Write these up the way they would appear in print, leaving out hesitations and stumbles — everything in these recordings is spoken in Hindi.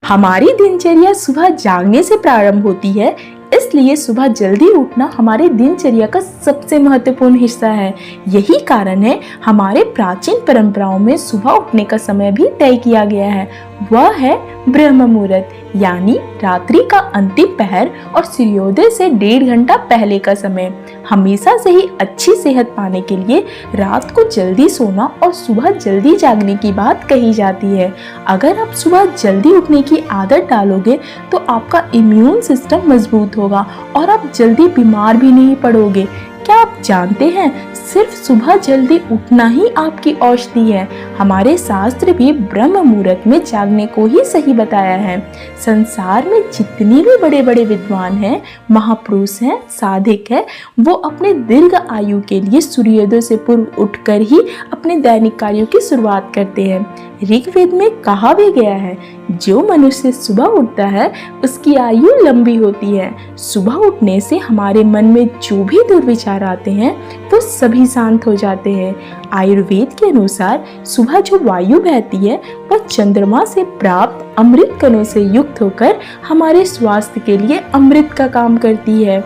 हमारी दिनचर्या सुबह जागने से प्रारंभ होती है, इसलिए सुबह जल्दी उठना हमारे दिनचर्या का सबसे महत्वपूर्ण हिस्सा है। यही कारण है हमारे प्राचीन परंपराओं में सुबह उठने का समय भी तय किया गया है। वह है ब्रह्म मुहूर्त, यानी रात्रि का अंतिम पहर और सूर्योदय से 1.5 घंटा पहले का समय। हमेशा से ही अच्छी सेहत पाने के लिए रात को जल्दी सोना और सुबह जल्दी जागने की बात कही जाती है। अगर आप सुबह जल्दी उठने की आदत डालोगे तो आपका इम्यून सिस्टम मजबूत होगा और आप जल्दी बीमार भी नहीं पड़ोगे। क्या आप जानते हैं, सिर्फ सुबह जल्दी उठना ही आपकी औषधि है। हमारे शास्त्र भी ब्रह्म मुहूर्त में जागने को ही सही बताया है। संसार में जितने भी बड़े बड़े विद्वान हैं, महापुरुष हैं, साधक हैं, वो अपने दीर्घ आयु के लिए सूर्योदय से पूर्व उठकर ही अपने दैनिक कार्यों की शुरुआत करते हैं। ऋग्वेद में कहा भी गया है, जो मनुष्य सुबह उठता है उसकी आयु लंबी होती है। सुबह उठने से हमारे मन में जो भी दुर्विचार आते हैं वो सभी शांत हो जाते हैं। आयुर्वेद के अनुसार सुबह जो वायु बहती है वह चंद्रमा से प्राप्त अमृत कणों से युक्त होकर हमारे स्वास्थ्य के लिए अमृत का काम करती है।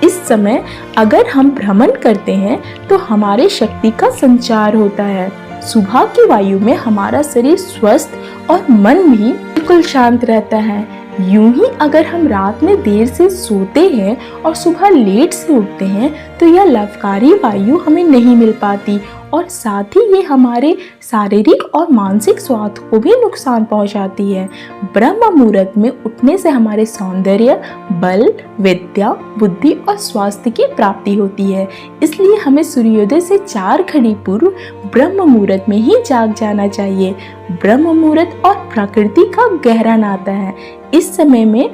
इस समय अगर हम भ्रमण करते हैं तो हमारे शक्ति का संचार होता है। सुबह की वायु में हमारा शरीर स्वस्थ और मन भी बिल्कुल शांत रहता है। यूं ही अगर हम रात में देर से सोते हैं और सुबह लेट से उठते हैं तो यह लाभकारी वायु हमें नहीं मिल पाती और साथ ही ये हमारे शारीरिक और मानसिक स्वास्थ्य को भी नुकसान पहुंचाती है। ब्रह्म मुहूर्त में उठने से हमारे सौंदर्य, बल, विद्या, बुद्धि और स्वास्थ्य की प्राप्ति होती है। इसलिए हमें सूर्योदय से 4 घड़ी पूर्व ब्रह्म मुहूर्त में ही जाग जाना चाहिए। ब्रह्म मुहूर्त और प्रकृति का गहरा नाता है। इस समय में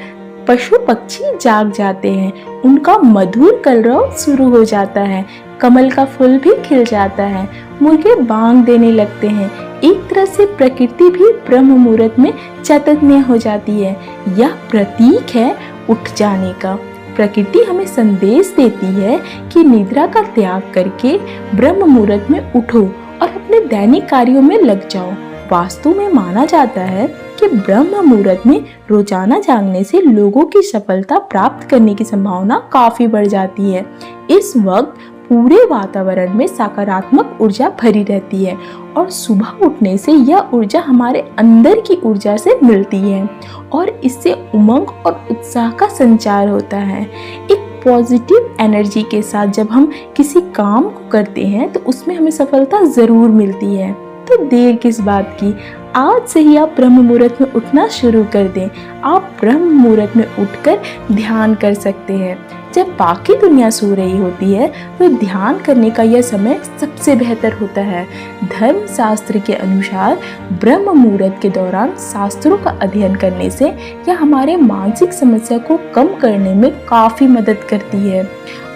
पशु पक्षी जाग जाते हैं, उनका मधुर कलरव शुरू हो जाता है, कमल का फूल भी खिल जाता है, मुर्गे बांग देने लगते हैं। एक तरह से प्रकृति भी ब्रह्म मुहूर्त में चैतन्य हो जाती है। यह प्रतीक है उठ जाने का। प्रकृति हमें संदेश देती है कि निद्रा का त्याग करके ब्रह्म मुहूर्त में उठो और अपने दैनिक कार्यों में लग जाओ। वास्तु में माना जाता है कि ब्रह्म मुहूर्त में रोजाना जागने से लोगों की सफलता प्राप्त करने की संभावना काफी बढ़ जाती है। इस वक्त पूरे वातावरण में सकारात्मक ऊर्जा भरी रहती है और सुबह उठने से यह ऊर्जा हमारे अंदर की ऊर्जा से मिलती है और इससे उमंग और उत्साह का संचार होता है। एक पॉजिटिव एनर्जी के साथ जब हम किसी काम को करते हैं तो उसमें हमें सफलता जरूर मिलती है। तो देर किस बात की, आज से ही आप ब्रह्म मुहूर्त में उठना शुरू कर दें। आप ब्रह्म मुहूर्त में उठकर ध्यान कर सकते हैं। जब बाकी दुनिया सो रही होती है तो ध्यान करने का यह समय सबसे बेहतर होता है। धर्म शास्त्र के अनुसार ब्रह्म मुहूर्त के दौरान शास्त्रों का अध्ययन करने से यह हमारे मानसिक समस्या को कम करने में काफी मदद करती है।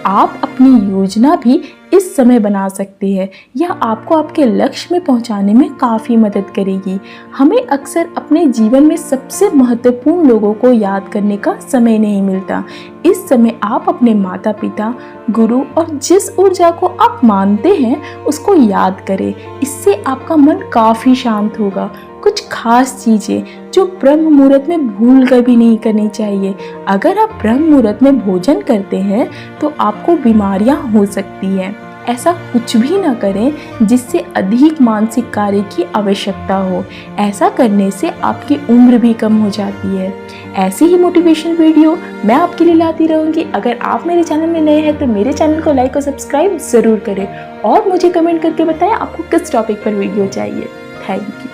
आप अपनी योजना भी इस समय बना सकते हैं। यह आपको आपके लक्ष्य में पहुंचाने में काफ़ी मदद करेगी। हमें अक्सर अपने जीवन में सबसे महत्वपूर्ण लोगों को याद करने का समय नहीं मिलता। इस समय आप अपने माता पिता, गुरु और जिस ऊर्जा को आप मानते हैं उसको याद करें। इससे आपका मन काफ़ी शांत होगा। कुछ खास चीज़ें जो ब्रह्म मुहूर्त में भूल कर भी नहीं करनी चाहिए। अगर आप ब्रह्म मुहूर्त में भोजन करते हैं तो आपको बीमारियां हो सकती हैं। ऐसा कुछ भी ना करें जिससे अधिक मानसिक कार्य की आवश्यकता हो। ऐसा करने से आपकी उम्र भी कम हो जाती है। ऐसी ही मोटिवेशन वीडियो मैं आपके लिए लाती रहूँगी। अगर आप मेरे चैनल में नए हैं तो मेरे चैनल को लाइक और सब्सक्राइब ज़रूर करें और मुझे कमेंट करके बताएं आपको किस टॉपिक पर वीडियो चाहिए। Thank you.